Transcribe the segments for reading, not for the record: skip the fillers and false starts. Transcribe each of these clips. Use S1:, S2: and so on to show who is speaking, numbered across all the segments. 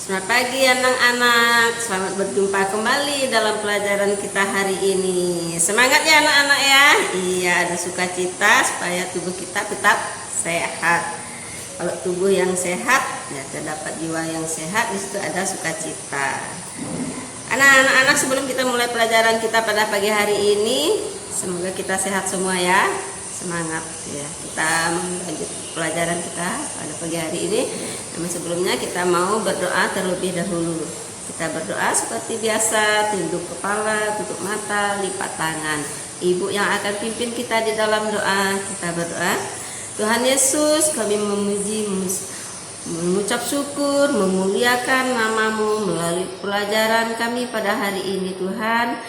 S1: Selamat pagi anak-anak, selamat berjumpa kembali dalam pelajaran kita hari ini. Semangat ya anak-anak ya. Iya, ada sukacita supaya tubuh kita tetap sehat. Kalau tubuh yang sehat, ya terdapat jiwa yang sehat, di situ ada sukacita. Anak-anak, sebelum kita mulai pelajaran kita pada pagi hari ini, semoga kita sehat semua ya. Semangat ya, kita lanjut pelajaran kita pada pagi hari ini. Namun sebelumnya kita mau berdoa terlebih dahulu. Kita berdoa seperti biasa, tunduk kepala, tutup mata, lipat tangan. Ibu yang akan pimpin kita di dalam doa, kita berdoa. Tuhan Yesus, kami memuji, mengucap syukur, memuliakan nama-Mu melalui pelajaran kami pada hari ini Tuhan.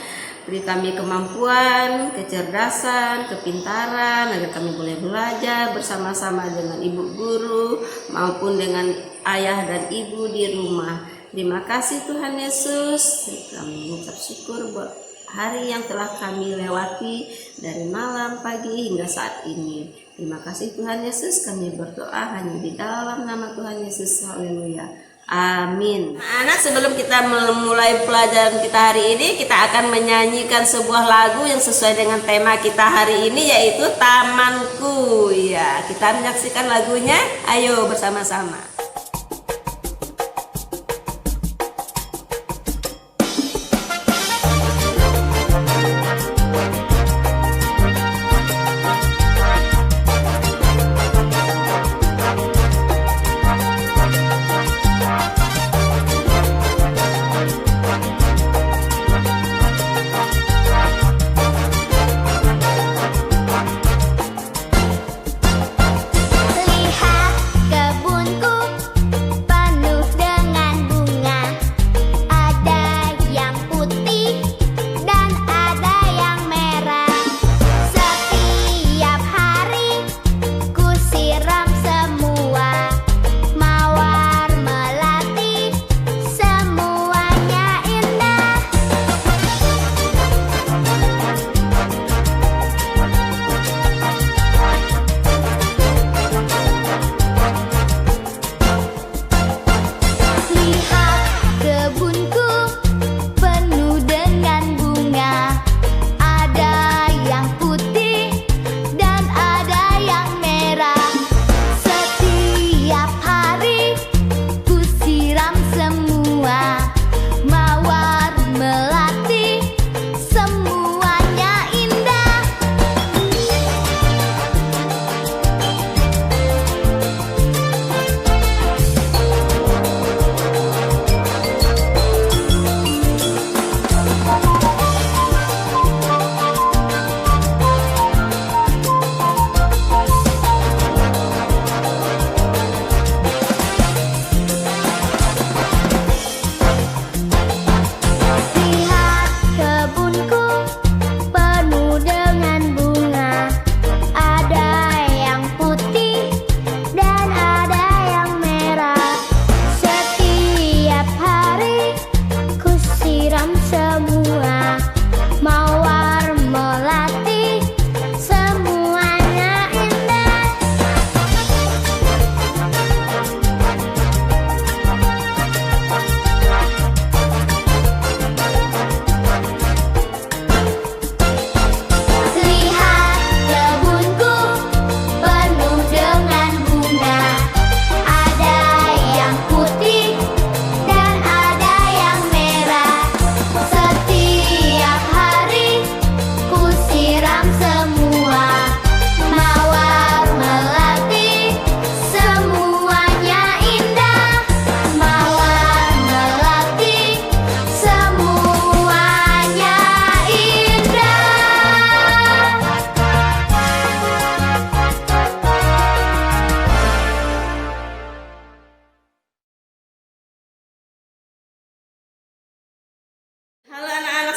S1: Beri kami kemampuan, kecerdasan, kepintaran agar kami boleh belajar bersama-sama dengan ibu guru maupun dengan ayah dan ibu di rumah. Terima kasih Tuhan Yesus. Kami mengucap syukur buat hari yang telah kami lewati dari malam, pagi hingga saat ini. Terima kasih Tuhan Yesus. Kami berdoa hanya di dalam nama Tuhan Yesus. Haleluya. Amin. Anak, sebelum kita memulai pelajaran kita hari ini, kita akan menyanyikan sebuah lagu yang sesuai dengan tema kita hari ini, yaitu Tamanku. Ya, kita menyaksikan lagunya. Ayo bersama-sama.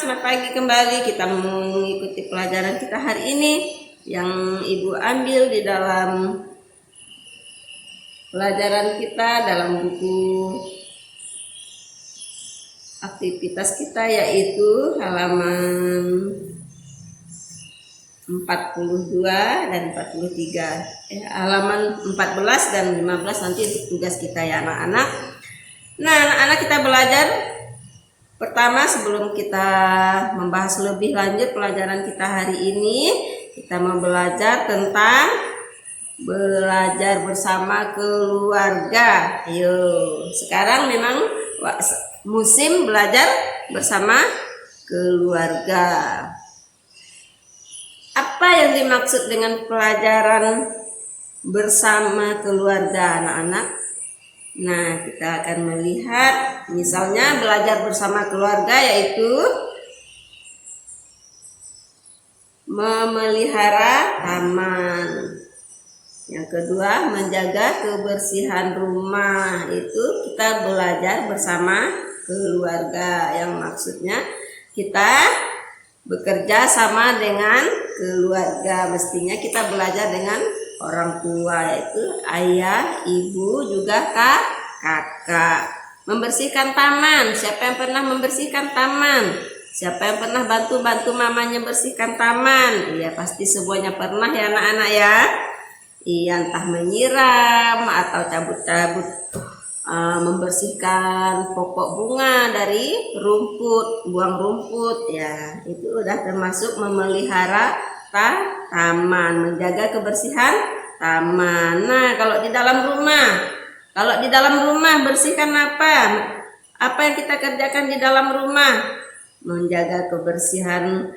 S1: Selamat pagi kembali. Kita mengikuti pelajaran kita hari ini yang Ibu ambil di dalam pelajaran kita dalam buku aktivitas kita, yaitu halaman 42 dan 43. Halaman 14 dan 15 nanti tugas kita ya anak-anak. Nah, anak-anak, kita belajar pertama sebelum kita membahas lebih lanjut pelajaran kita hari ini, kita mau belajar tentang belajar bersama keluarga. Ayo, sekarang memang musim belajar bersama keluarga. Apa yang dimaksud dengan pelajaran bersama keluarga, anak-anak? Nah, kita akan melihat misalnya belajar bersama keluarga yaitu memelihara taman. Yang kedua, menjaga kebersihan rumah. Itu kita belajar bersama keluarga, yang maksudnya kita bekerja sama dengan keluarga. Mestinya kita belajar dengan orang tua, yaitu ayah, ibu, juga kakak. Membersihkan taman. Siapa yang pernah membersihkan taman? Siapa yang pernah bantu-bantu mamanya bersihkan taman? Iya, pasti semuanya pernah ya anak-anak ya. Iya, entah menyiram atau cabut-cabut, membersihkan pokok bunga dari rumput, buang rumput ya. Itu udah termasuk memelihara taman, menjaga kebersihan taman. Nah, kalau di dalam rumah bersihkan apa? Apa yang kita kerjakan di dalam rumah? Menjaga kebersihan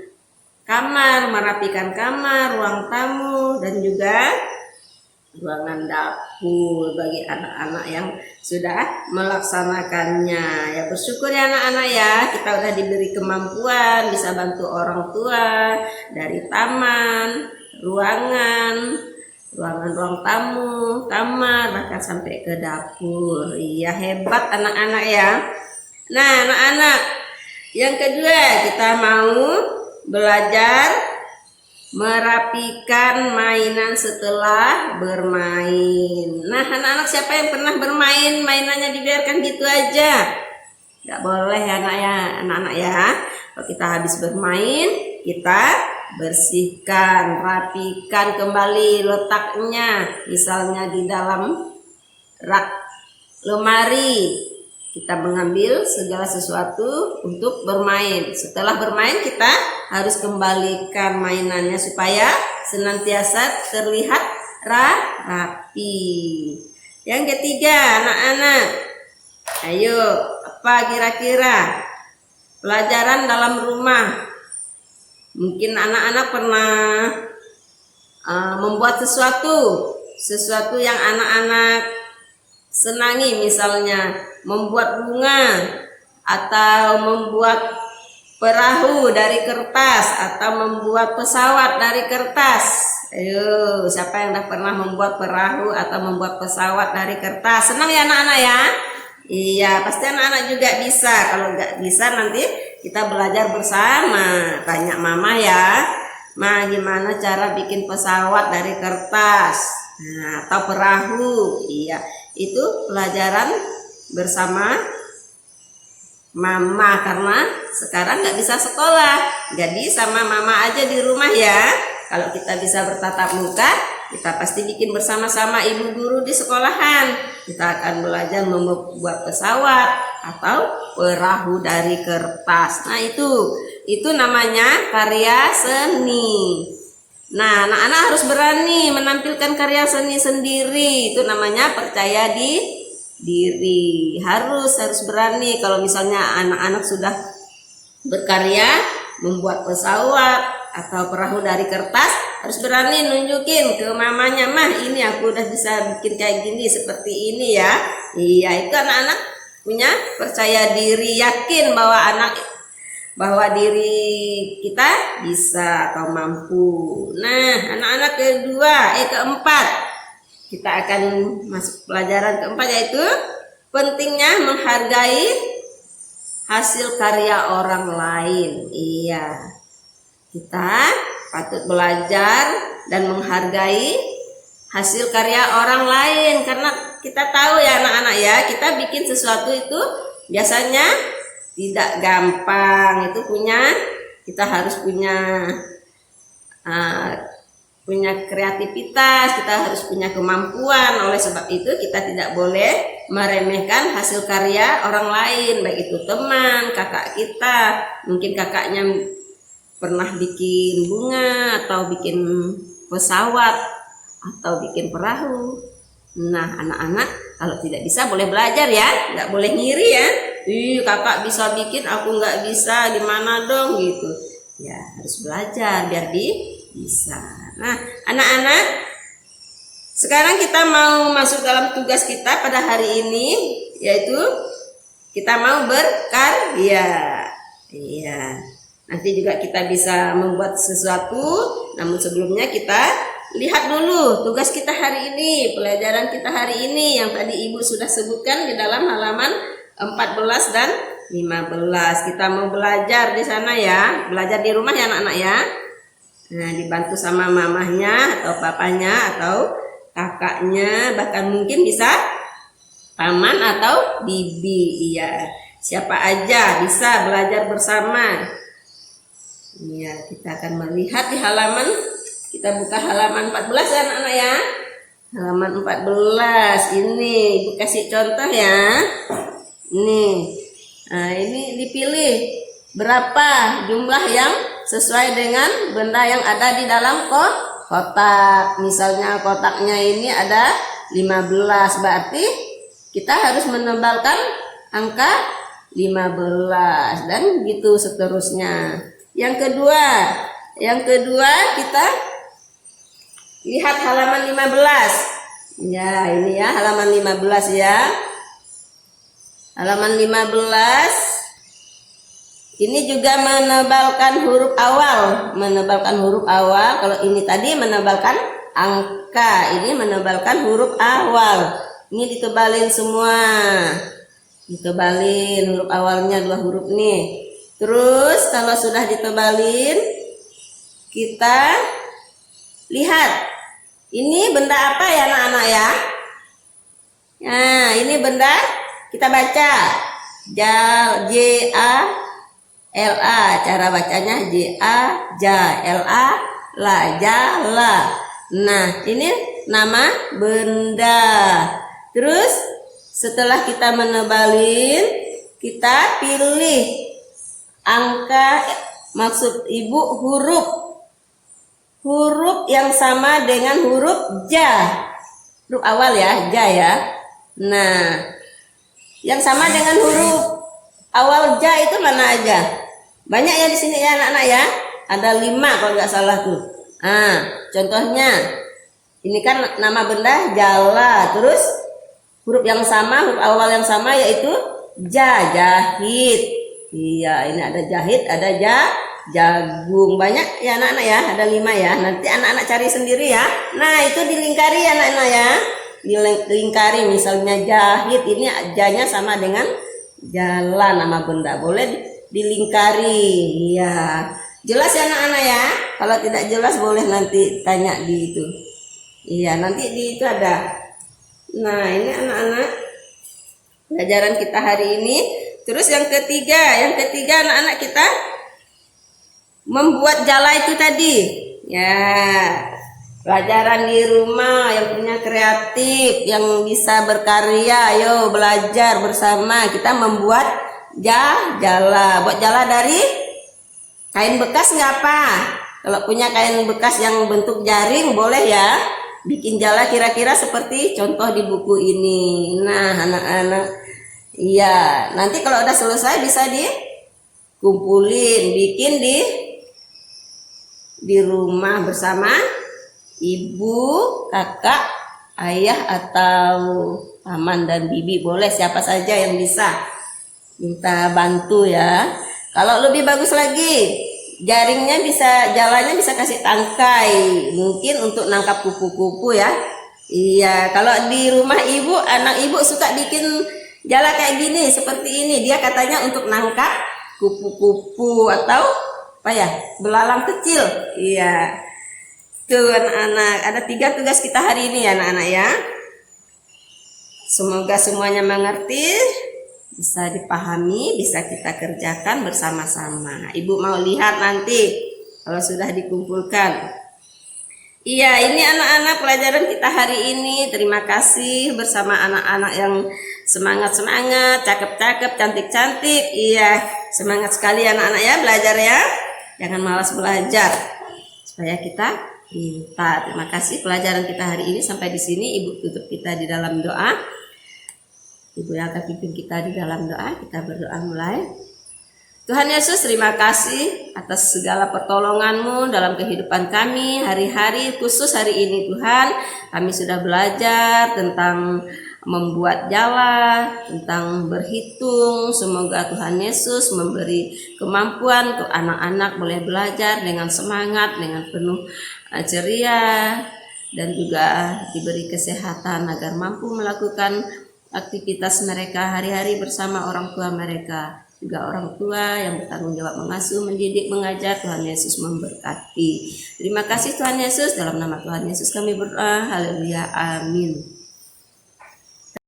S1: kamar, merapikan kamar, ruang tamu, dan juga ruangan dapur bagi anak-anak yang sudah melaksanakannya. Ya, bersyukur ya anak-anak ya, kita udah diberi kemampuan bisa bantu orang tua dari taman, ruang tamu, kamar, bahkan sampai ke dapur. Iya, hebat anak-anak ya. Nah, anak-anak, yang kedua kita mau belajar merapikan mainan setelah bermain. Nah, anak-anak, siapa yang pernah bermain mainannya dibiarkan gitu aja? Nggak boleh ya anak-anak ya. Kalau kita habis bermain, kita bersihkan, rapikan kembali letaknya. Misalnya di dalam rak lemari, kita mengambil segala sesuatu untuk bermain. Setelah bermain, kita harus kembalikan mainannya supaya senantiasa terlihat rapi. Yang ketiga, anak-anak, ayo, apa kira-kira pelajaran dalam rumah? Mungkin anak-anak pernah membuat sesuatu yang anak-anak senangi, misalnya membuat bunga atau membuat perahu dari kertas atau membuat pesawat dari kertas. Ayo, siapa yang udah pernah membuat perahu atau membuat pesawat dari kertas? Senang ya anak-anak ya? Iya, pasti anak-anak juga bisa. Kalau nggak bisa, nanti kita belajar bersama. Tanya mama ya, Ma, gimana cara bikin pesawat dari kertas? Nah, atau perahu. Iya, itu pelajaran bersama mama, karena sekarang nggak bisa sekolah, jadi sama mama aja di rumah ya. Kalau kita bisa bertatap muka, kita pasti bikin bersama-sama ibu guru di sekolahan. Kita akan belajar membuat pesawat atau perahu dari kertas. Nah, itu namanya karya seni. Nah, anak-anak harus berani menampilkan karya seni sendiri. Itu namanya percaya diri. Harus berani. Kalau misalnya anak-anak sudah berkarya membuat pesawat atau perahu dari kertas, harus berani nunjukin ke mamanya, Mah, ini aku udah bisa bikin kayak gini, seperti ini ya. Iya, itu anak-anak punya percaya diri, yakin bahwa diri kita bisa atau mampu. Nah, anak-anak keempat, kita akan masuk pelajaran keempat, yaitu pentingnya menghargai hasil karya orang lain. Iya, kita patut belajar dan menghargai hasil karya orang lain, karena kita tahu ya anak-anak ya, kita bikin sesuatu itu biasanya tidak gampang. Kita harus punya punya kreativitas, kita harus punya kemampuan. Oleh sebab itu kita tidak boleh meremehkan hasil karya orang lain, baik itu teman, kakak kita. Mungkin kakaknya pernah bikin bunga atau bikin pesawat atau bikin perahu. Nah, anak-anak kalau tidak bisa boleh belajar ya, nggak boleh ngiri ya. Kakak bisa bikin, aku nggak bisa, gimana dong gitu. Ya harus belajar biar bisa. Nah, anak-anak, sekarang kita mau masuk dalam tugas kita pada hari ini, yaitu kita mau berkarya. Iya. Nanti juga kita bisa membuat sesuatu, namun sebelumnya kita lihat dulu tugas kita hari ini, pelajaran kita hari ini yang tadi Ibu sudah sebutkan di dalam halaman 14 dan 15. Kita mau belajar di sana ya, belajar di rumah ya anak-anak ya. Nah, dibantu sama mamahnya atau papanya atau kakaknya, bahkan mungkin bisa paman atau bibi. Iya, siapa aja bisa belajar bersama. Iya, kita akan melihat di halaman, kita buka halaman 14 ya anak-anak ya. Halaman 14 ini Ibu kasih contoh ya. Nah, ini dipilih berapa jumlah yang sesuai dengan benda yang ada di dalam kotak. Misalnya kotaknya ini ada 15, berarti kita harus menebalkan angka 15 dan gitu seterusnya. Yang kedua kita lihat halaman 15. Ya, ini ya halaman 15 ya. Halaman 15 ini juga menebalkan huruf awal. Kalau ini tadi menebalkan angka, ini menebalkan huruf awal. Ini ditebalin semua. Ditebalin huruf awalnya 2 huruf nih. Terus kalau sudah ditebalin, kita lihat. Ini benda apa ya anak-anak ya? Nah, ini benda kita baca. J-A-L-A, cara bacanya J-A-L-A, jala. Nah, ini nama benda. Terus setelah kita menebalin, kita pilih angka, maksud Ibu huruf yang sama dengan huruf ja. Huruf awal ya, ja ya. Nah, yang sama dengan huruf awal ja itu mana aja? Banyak ya di sini ya anak-anak ya. Ada 5 kalau nggak salah tuh. Nah, contohnya ini kan nama benda jala. Terus huruf yang sama, huruf awal yang sama yaitu ja, jahit. Iya, ini ada jahit, ada jagung. Banyak ya anak-anak ya, ada 5 ya. Nanti anak-anak cari sendiri ya. Nah, itu dilingkari ya anak-anak ya. Dilingkari misalnya jahit, ini janya sama dengan jalan, nama benda, boleh dilingkari. Iya, jelas ya anak-anak ya. Kalau tidak jelas boleh nanti tanya di itu. Iya, nanti di itu ada. Nah, ini anak-anak pelajaran kita hari ini. Terus yang ketiga anak-anak kita membuat jala itu tadi ya. Pelajaran di rumah yang punya kreatif, yang bisa berkarya, ayo belajar bersama. Kita membuat jala. Buat jala dari kain bekas nggak apa? Kalau punya kain bekas yang bentuk jaring boleh ya. Bikin jala kira-kira seperti contoh di buku ini. Nah, anak-anak, iya, nanti kalau udah selesai bisa dikumpulin, bikin di rumah bersama ibu, kakak, ayah atau paman dan bibi, boleh siapa saja yang bisa minta bantu ya. Kalau lebih bagus lagi, jaringnya jalannya bisa kasih tangkai, mungkin untuk nangkap kupu-kupu ya. Iya, kalau di rumah ibu, anak ibu suka bikin jala kayak gini, seperti ini. Dia katanya untuk nangkap kupu-kupu atau apa ya, belalang kecil. Iya. Tuh anak-anak, ada 3 tugas kita hari ini ya anak-anak ya. Semoga semuanya mengerti, bisa dipahami, bisa kita kerjakan bersama-sama. Ibu mau lihat nanti kalau sudah dikumpulkan. Iya, ini anak-anak pelajaran kita hari ini. Terima kasih bersama anak-anak yang semangat-semangat, cakep-cakep, cantik-cantik. Iya, semangat sekali anak-anak ya belajar ya. Jangan malas belajar supaya kita pintar. Terima kasih pelajaran kita hari ini sampai di sini. Ibu tutup kita di dalam doa. Ibu yang akan pimpin kita di dalam doa. Kita berdoa mulai. Tuhan Yesus, terima kasih atas segala pertolongan-Mu dalam kehidupan kami hari-hari, khusus hari ini Tuhan. Kami sudah belajar tentang membuat jala, tentang berhitung. Semoga Tuhan Yesus memberi kemampuan untuk anak-anak boleh belajar dengan semangat, dengan penuh ceria, dan juga diberi kesehatan agar mampu melakukan aktivitas mereka hari-hari bersama orang tua mereka. Juga orang tua yang bertanggung jawab mengasuh, mendidik, mengajar. Tuhan Yesus memberkati. Terima kasih Tuhan Yesus. Dalam nama Tuhan Yesus kami berdoa. Haleluya. Amin.